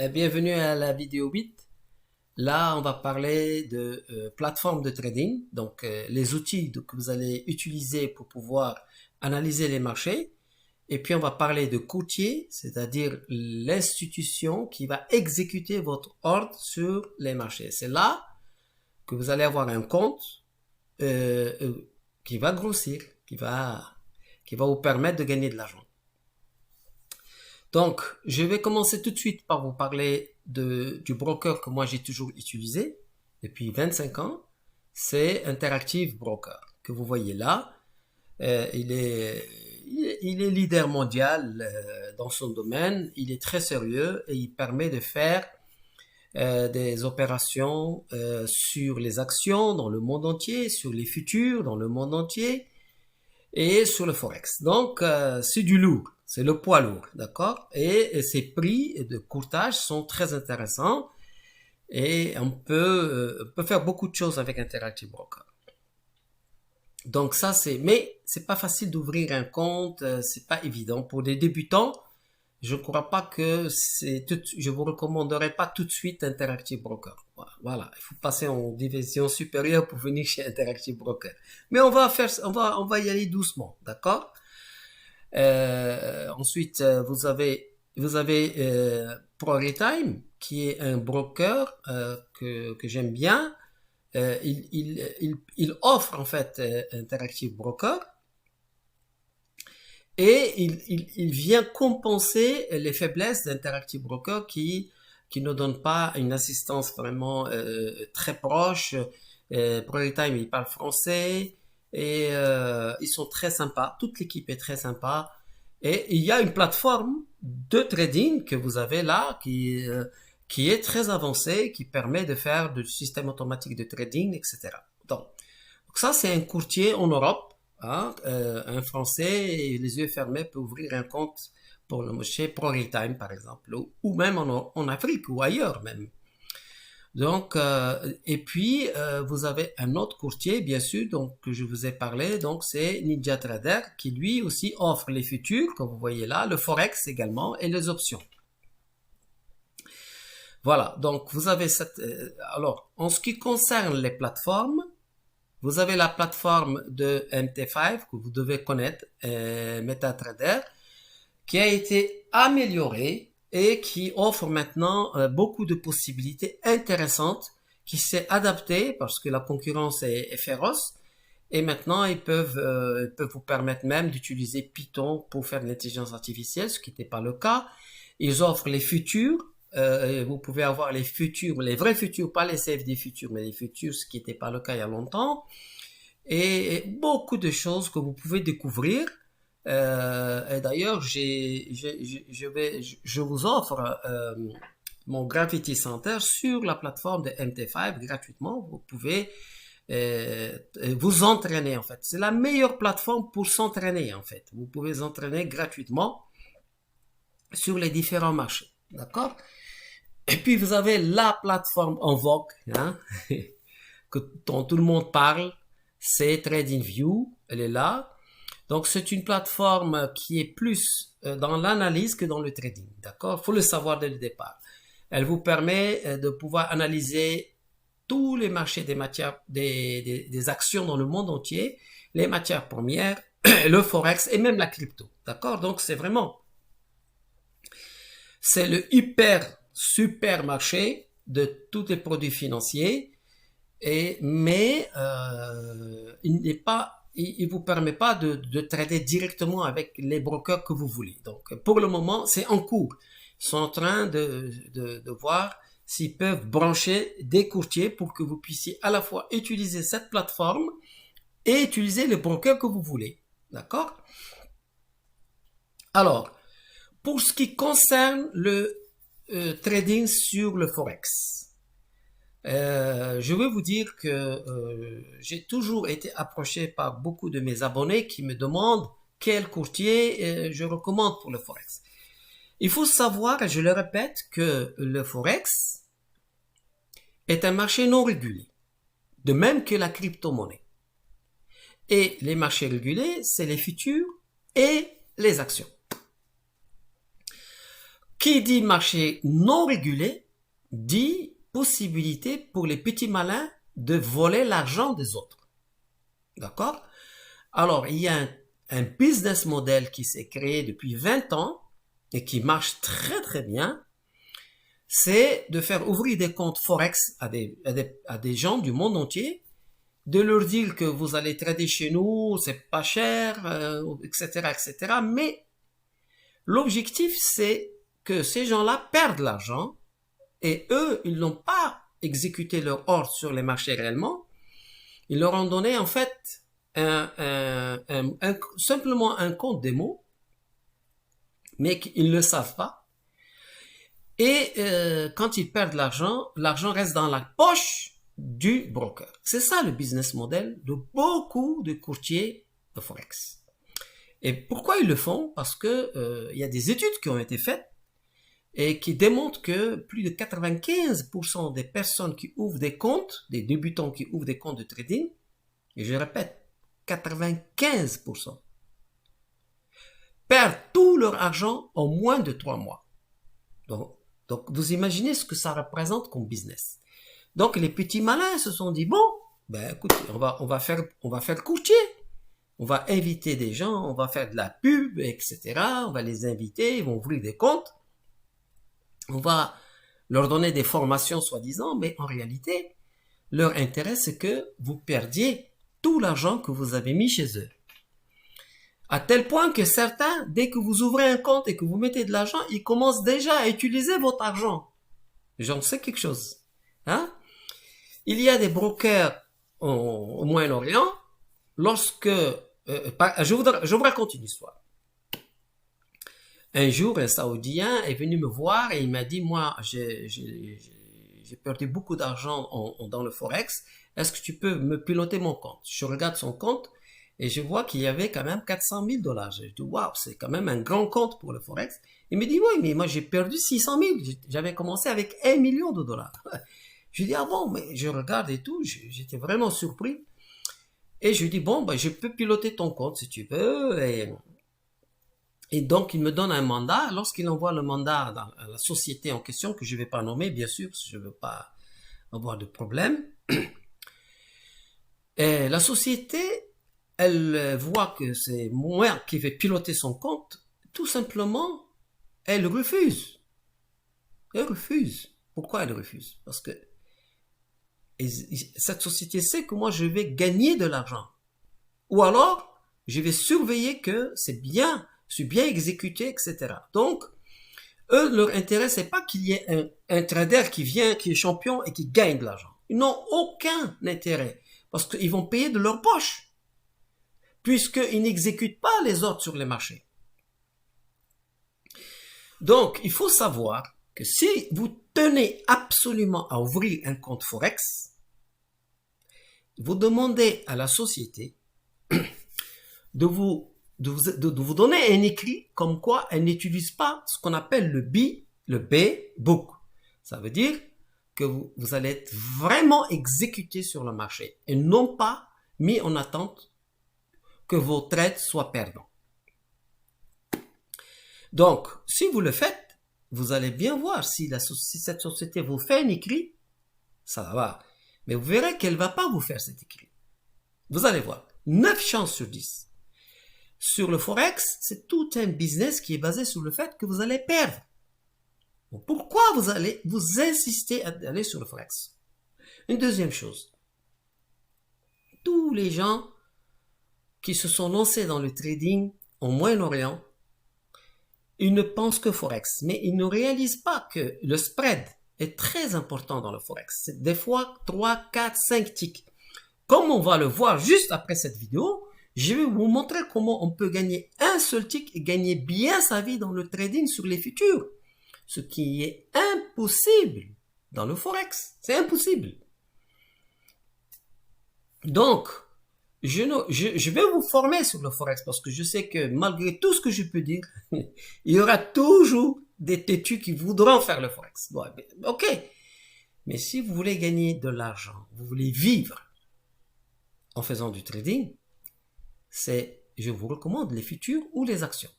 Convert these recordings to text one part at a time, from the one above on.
Bienvenue à la vidéo 8. Là, on va parler de plateforme de trading, donc les outils que vous allez utiliser pour pouvoir analyser les marchés. Et puis, on va parler de courtier, c'est-à-dire l'institution qui va exécuter votre ordre sur les marchés. C'est là que vous allez avoir un compte qui va grossir, qui va vous permettre de gagner de l'argent. Donc, je vais commencer tout de suite par vous parler du broker que moi j'ai toujours utilisé depuis 25 ans. C'est Interactive Broker que vous voyez là. Il est leader mondial dans son domaine. Il est très sérieux et il permet de faire des opérations sur les actions dans le monde entier, sur les futurs dans le monde entier et sur le forex. Donc, c'est du lourd, c'est le poids lourd, d'accord? Et ces prix de courtage sont très intéressants et on peut faire beaucoup de choses avec Interactive Broker. Donc ça, mais c'est pas facile d'ouvrir un compte, c'est pas évident. Pour des débutants, je ne crois pas que je vous recommanderais pas tout de suite Interactive Broker. Voilà, il faut passer en division supérieure pour venir chez Interactive Broker. Mais on va y aller doucement, d'accord? Ensuite, vous avez PrioriTime, qui est un broker que j'aime bien. Il offre en fait Interactive Broker et il vient compenser les faiblesses d'Interactive Broker qui ne donne pas une assistance vraiment très proche. PrioriTime, il parle français et ils sont très sympas. Toute l'équipe est très sympa. Et il y a une plateforme de trading que vous avez là qui est très avancée, qui permet de faire du système automatique de trading, etc. Donc ça, c'est un courtier en Europe. Hein, un Français, les yeux fermés, peut ouvrir un compte chez PrioriTime, par exemple, ou même en Afrique ou ailleurs même. Donc, et puis, vous avez un autre courtier, bien sûr, donc, que je vous ai parlé, donc c'est NinjaTrader, qui lui aussi offre les futurs, comme vous voyez là, le Forex également, et les options. Voilà, donc vous avez cette... alors, en ce qui concerne les plateformes, vous avez la plateforme de MT5 que vous devez connaître, MetaTrader, qui a été améliorée et qui offre maintenant beaucoup de possibilités intéressantes, qui s'est adaptée parce que la concurrence est féroce. Et maintenant, ils peuvent vous permettre même d'utiliser Python pour faire de l'intelligence artificielle, ce qui n'était pas le cas. Ils offrent les futurs. Vous pouvez avoir les futurs, les vrais futurs, pas les CFD futurs, mais les futurs, ce qui n'était pas le cas il y a longtemps. Et beaucoup de choses que vous pouvez découvrir. Et d'ailleurs, je vous offre mon Gravity Center sur la plateforme de MT5 gratuitement. Vous pouvez vous entraîner en fait. C'est la meilleure plateforme pour s'entraîner en fait. Vous pouvez vous entraîner gratuitement sur les différents marchés. D'accord? Et puis vous avez la plateforme en vogue, hein, dont tout le monde parle, c'est TradingView, elle est là. Donc c'est une plateforme qui est plus dans l'analyse que dans le trading, d'accord? Il faut le savoir dès le départ. Elle vous permet de pouvoir analyser tous les marchés des matières, des actions dans le monde entier, les matières premières, le forex et même la crypto, d'accord? Donc c'est le hyper super marché de tous les produits financiers. Mais il vous permet pas de trader directement avec les brokers que vous voulez. Donc, pour le moment, c'est en cours. Ils sont en train de voir s'ils peuvent brancher des courtiers pour que vous puissiez à la fois utiliser cette plateforme et utiliser les brokers que vous voulez. D'accord? Alors, pour ce qui concerne le trading sur le Forex, je veux vous dire que j'ai toujours été approché par beaucoup de mes abonnés qui me demandent quel courtier je recommande pour le Forex. Il faut savoir, et je le répète, que le Forex est un marché non régulé, de même que la crypto-monnaie. Et les marchés régulés, c'est les futurs et les actions. Qui dit marché non régulé, dit possibilité pour les petits malins de voler l'argent des autres. D'accord? Alors, il y a un business model qui s'est créé depuis 20 ans et qui marche très très bien, c'est de faire ouvrir des comptes Forex à des gens du monde entier, de leur dire que vous allez trader chez nous, c'est pas cher, etc., etc. Mais l'objectif, c'est que ces gens-là perdent l'argent et eux, ils n'ont pas exécuté leur ordre sur les marchés réellement. Ils leur ont donné en fait simplement un compte démo, mais qu'ils ne le savent pas. Et quand ils perdent l'argent, l'argent reste dans la poche du broker. C'est ça le business model de beaucoup de courtiers de Forex. Et pourquoi ils le font? Parce que il y a des études qui ont été faites et qui démontrent que plus de 95% des personnes qui ouvrent des comptes, des débutants qui ouvrent des comptes de trading, et je répète, 95%, perdent tout leur argent en moins de 3 mois. Donc, vous imaginez ce que ça représente comme business. Donc, les petits malins se sont dit, bon, ben, écoutez, on va faire courtier. On va inviter des gens, on va faire de la pub, etc. On va les inviter, ils vont ouvrir des comptes. On va leur donner des formations soi-disant, mais en réalité, leur intérêt, c'est que vous perdiez tout l'argent que vous avez mis chez eux. À tel point que certains, dès que vous ouvrez un compte et que vous mettez de l'argent, ils commencent déjà à utiliser votre argent. J'en sais quelque chose. Hein? Il y a des brokers au Moyen-Orient. Lorsque... je vous raconte une histoire. Un jour, un Saoudien est venu me voir et il m'a dit, moi, j'ai perdu beaucoup d'argent dans le Forex. Est-ce que tu peux me piloter mon compte? Je regarde son compte et je vois qu'il y avait quand même 400 000 $. Je dis, waouh, c'est quand même un grand compte pour le Forex. Il me dit, oui, mais moi j'ai perdu 600 000. J'avais commencé avec 1 million de dollars. Je dis, ah bon, mais je regarde et tout. J'étais vraiment surpris. Et je lui dis, bon, ben, je peux piloter ton compte si tu veux. Et donc, il me donne un mandat. Lorsqu'il envoie le mandat à la société en question, que je ne vais pas nommer, bien sûr, parce que je ne veux pas avoir de problème. Et la société, elle voit que c'est moi qui vais piloter son compte. Tout simplement, elle refuse. Elle refuse. Pourquoi elle refuse? Parce que cette société sait que moi, je vais gagner de l'argent. Ou alors, je vais surveiller que c'est bien, je suis bien exécuté, etc. Donc, eux, leur intérêt, c'est pas qu'il y ait un trader qui vient, qui est champion et qui gagne de l'argent. Ils n'ont aucun intérêt parce qu'ils vont payer de leur poche puisqu'ils n'exécutent pas les ordres sur les marchés. Donc, il faut savoir que si vous tenez absolument à ouvrir un compte Forex, vous demandez à la société de vous donner un écrit comme quoi elle n'utilise pas ce qu'on appelle le B-book. Ça veut dire que vous allez être vraiment exécuté sur le marché et non pas mis en attente que vos trades soient perdants. Donc, si vous le faites, vous allez bien voir si cette société vous fait un écrit, ça va. Mais vous verrez qu'elle ne va pas vous faire cet écrit. Vous allez voir, 9 chances sur 10. Sur le Forex, c'est tout un business qui est basé sur le fait que vous allez perdre. Pourquoi vous insistez à aller sur le Forex? Une deuxième chose. Tous les gens qui se sont lancés dans le trading au Moyen-Orient, ils ne pensent que Forex, mais ils ne réalisent pas que le spread est très important dans le Forex. C'est des fois 3, 4, 5 ticks. Comme on va le voir juste après cette vidéo, je vais vous montrer comment on peut gagner un seul tick et gagner bien sa vie dans le trading sur les futurs. Ce qui est impossible dans le Forex. C'est impossible. Donc, je vais vous former sur le Forex parce que je sais que malgré tout ce que je peux dire, il y aura toujours des têtus qui voudront faire le Forex. Bon, ok. Mais si vous voulez gagner de l'argent, vous voulez vivre en faisant du trading, je vous recommande les futurs ou les actions.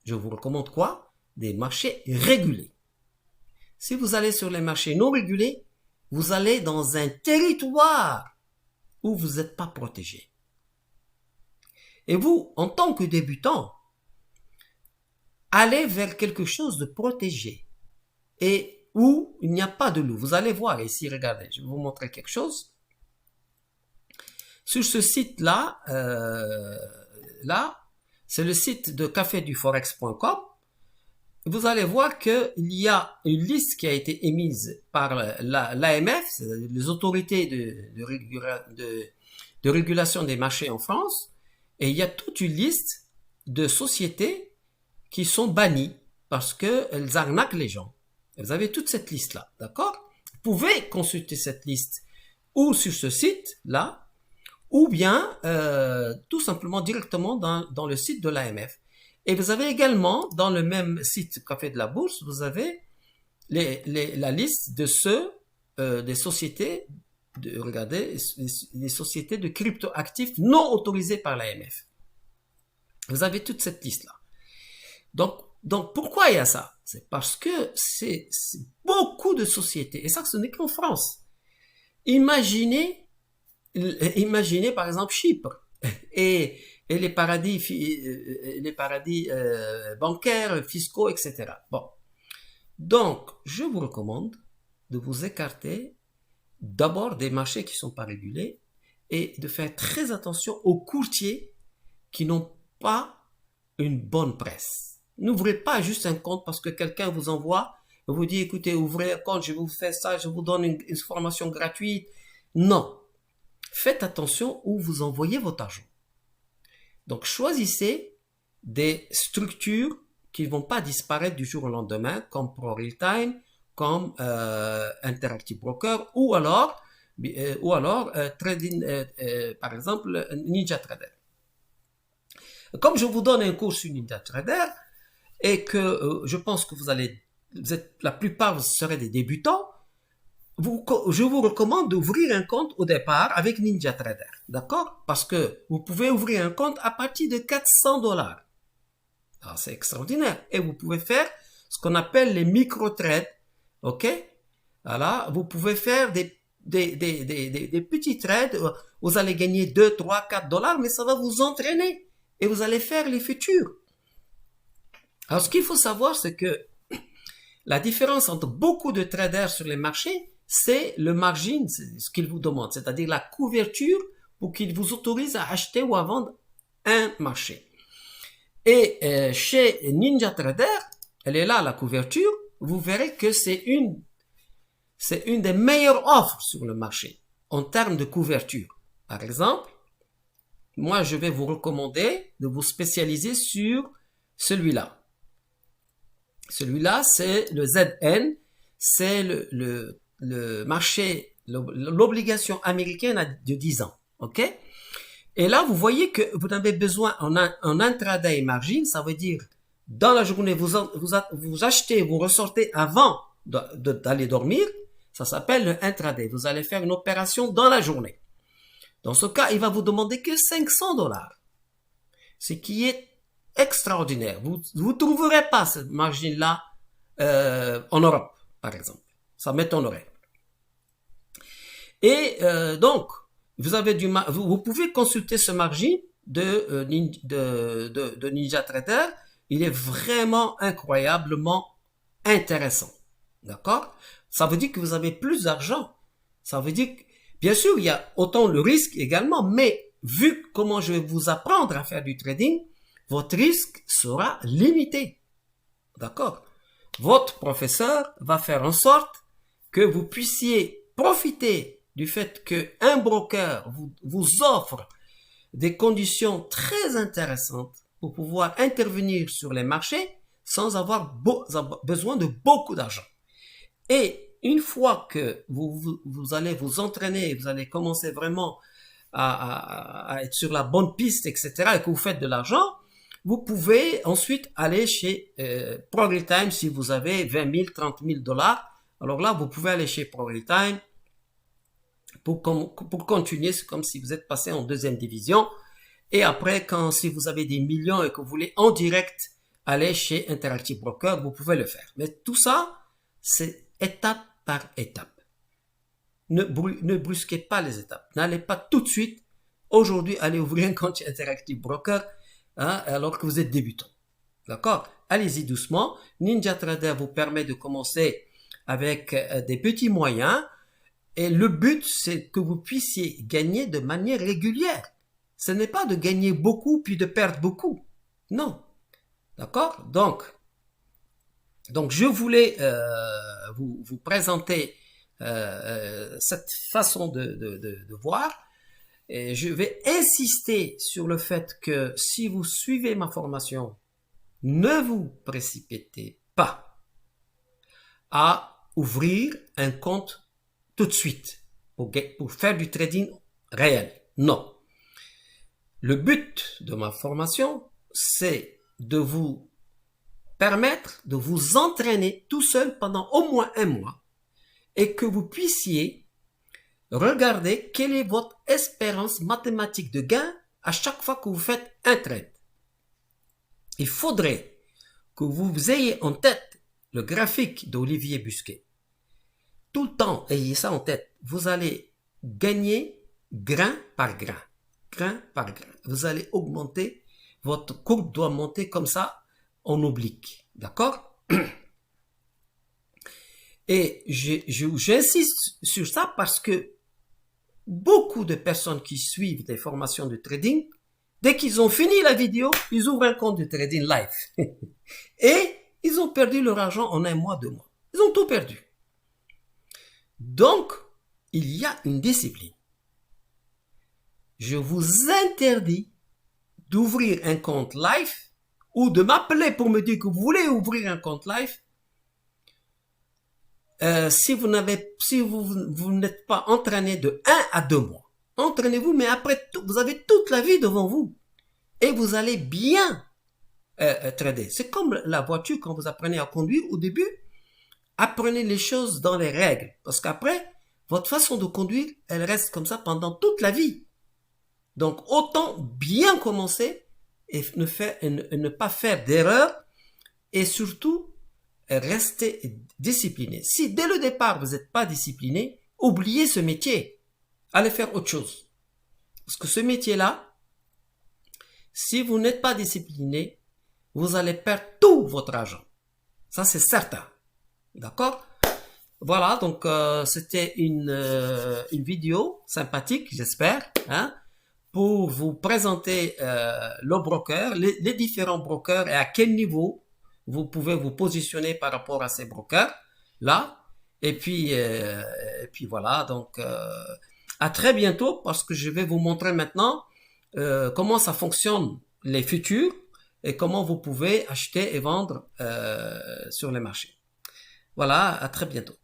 Je vous recommande quoi? des marchés régulés. Si vous allez sur les marchés non régulés, vous allez dans un territoire où vous n'êtes pas protégé. Et vous, en tant que débutant, allez vers quelque chose de protégé et où il n'y a pas de loup. Vous allez voir ici, regardez, je vais vous montrer quelque chose. Sur ce site-là, c'est le site de caféduforex.com. Vous allez voir qu'il y a une liste qui a été émise par l'AMF, les autorités de régulation des marchés en France, et il y a toute une liste de sociétés qui sont bannies parce qu'elles arnaquent les gens. Vous avez toute cette liste-là, d'accord? Vous pouvez consulter cette liste ou sur ce site-là, ou bien tout simplement directement dans le site de l'AMF. Et vous avez également, dans le même site Café de la Bourse, vous avez la liste de des sociétés, regardez, les sociétés de crypto-actifs non autorisées par l'AMF. Vous avez toute cette liste-là. Donc, pourquoi il y a ça? C'est parce que c'est beaucoup de sociétés, et ça, ce n'est qu'en France. Imaginez par exemple Chypre et les paradis bancaires, fiscaux, etc. Bon. Donc, je vous recommande de vous écarter d'abord des marchés qui ne sont pas régulés et de faire très attention aux courtiers qui n'ont pas une bonne presse. N'ouvrez pas juste un compte parce que quelqu'un vous envoie, vous dit, écoutez, ouvrez un compte, je vous fais ça, je vous donne une formation gratuite. Non. Faites attention où vous envoyez votre argent. Donc, choisissez des structures qui ne vont pas disparaître du jour au lendemain, comme ProRealTime, comme Interactive Broker, ou alors trading, par exemple, NinjaTrader. Comme je vous donne un cours sur NinjaTrader, et que je pense que la plupart vous serez des débutants, je vous recommande d'ouvrir un compte au départ avec NinjaTrader, d'accord? Parce que vous pouvez ouvrir un compte à partir de $400. Alors, c'est extraordinaire. Et vous pouvez faire ce qu'on appelle les micro-trades, ok? Voilà, vous pouvez faire des petits trades, vous allez gagner 2, 3, $4, mais ça va vous entraîner et vous allez faire les futurs. Alors, ce qu'il faut savoir, c'est que la différence entre beaucoup de traders sur les marchés, c'est le margin, c'est ce qu'ils vous demandent, c'est-à-dire la couverture pour qu'ils vous autorisent à acheter ou à vendre un marché. Et chez NinjaTrader, elle est là, la couverture, vous verrez que c'est une des meilleures offres sur le marché en termes de couverture. Par exemple, moi, je vais vous recommander de vous spécialiser sur celui-là. Celui-là, c'est le ZN, c'est le marché, l'obligation américaine de 10 ans, ok? Et là, vous voyez que vous avez besoin en intraday margin, ça veut dire dans la journée, vous achetez, vous ressortez avant d'aller dormir, ça s'appelle le intraday. Vous allez faire une opération dans la journée. Dans ce cas, il va vous demander que $500, ce qui est extraordinaire. Vous trouverez pas cette margin-là en Europe, par exemple. Ça m'étonnerait. Et donc, vous pouvez consulter ce margin de NinjaTrader. Il est vraiment incroyablement intéressant. D'accord? Ça veut dire que vous avez plus d'argent. Ça veut dire que, bien sûr, il y a autant le risque également, mais vu comment je vais vous apprendre à faire du trading, votre risque sera limité. D'accord? Votre professeur va faire en sorte que vous puissiez profiter du fait qu'un broker vous offre des conditions très intéressantes pour pouvoir intervenir sur les marchés sans avoir besoin de beaucoup d'argent. Et une fois que vous allez vous entraîner, vous allez commencer vraiment à être sur la bonne piste, etc., et que vous faites de l'argent, vous pouvez ensuite aller chez ProRealTime si vous avez 20 000, 30 000 $. Alors là, vous pouvez aller chez ProRealTime pour continuer. C'est comme si vous êtes passé en deuxième division. Et après, si vous avez des millions et que vous voulez en direct allez chez Interactive Broker, vous pouvez le faire. Mais tout ça, c'est étape par étape. Ne brusquez pas les étapes. N'allez pas tout de suite, aujourd'hui, aller ouvrir un compte chez Interactive Broker, hein, alors que vous êtes débutant. D'accord? Allez-y doucement. NinjaTrader vous permet de commencer avec des petits moyens. Et le but, c'est que vous puissiez gagner de manière régulière. Ce n'est pas de gagner beaucoup puis de perdre beaucoup. Non. D'accord? Donc, je voulais vous présenter cette façon de voir. Et je vais insister sur le fait que si vous suivez ma formation, ne vous précipitez pas à ouvrir un compte tout de suite pour faire du trading réel. Non. Le but de ma formation, c'est de vous permettre de vous entraîner tout seul pendant au moins un mois et que vous puissiez regarder quelle est votre espérance mathématique de gain à chaque fois que vous faites un trade. Il faudrait que vous ayez en tête le graphique d'Olivier Busquet. Tout le temps, ayez ça en tête. Vous allez gagner grain par grain. Grain par grain. Vous allez augmenter, votre courbe doit monter comme ça en oblique. D'accord? Et j'insiste sur ça parce que beaucoup de personnes qui suivent des formations de trading, dès qu'ils ont fini la vidéo, ils ouvrent un compte de trading live. Et ils ont perdu leur argent en un mois, 2 mois. Ils ont tout perdu. Donc, il y a une discipline. Je vous interdis d'ouvrir un compte live ou de m'appeler pour me dire que vous voulez ouvrir un compte live si vous n'êtes pas entraîné de 1 à 2 mois. Entraînez-vous, mais après, vous avez toute la vie devant vous. Et vous allez bien trader. C'est comme la voiture quand vous apprenez à conduire au début. Apprenez les choses dans les règles. Parce qu'après, votre façon de conduire, elle reste comme ça pendant toute la vie. Donc, autant bien commencer et ne pas faire d'erreur et surtout rester discipliné. Si dès le départ, vous n'êtes pas discipliné, oubliez ce métier. Allez faire autre chose. Parce que ce métier-là, si vous n'êtes pas discipliné, vous allez perdre tout votre argent. Ça, c'est certain. D'accord? Voilà, donc c'était une vidéo sympathique, j'espère, hein, pour vous présenter le broker, les différents brokers et à quel niveau vous pouvez vous positionner par rapport à ces brokers là. Et puis voilà, donc à très bientôt parce que je vais vous montrer maintenant comment ça fonctionne les futurs et comment vous pouvez acheter et vendre sur les marchés. Voilà, à très bientôt.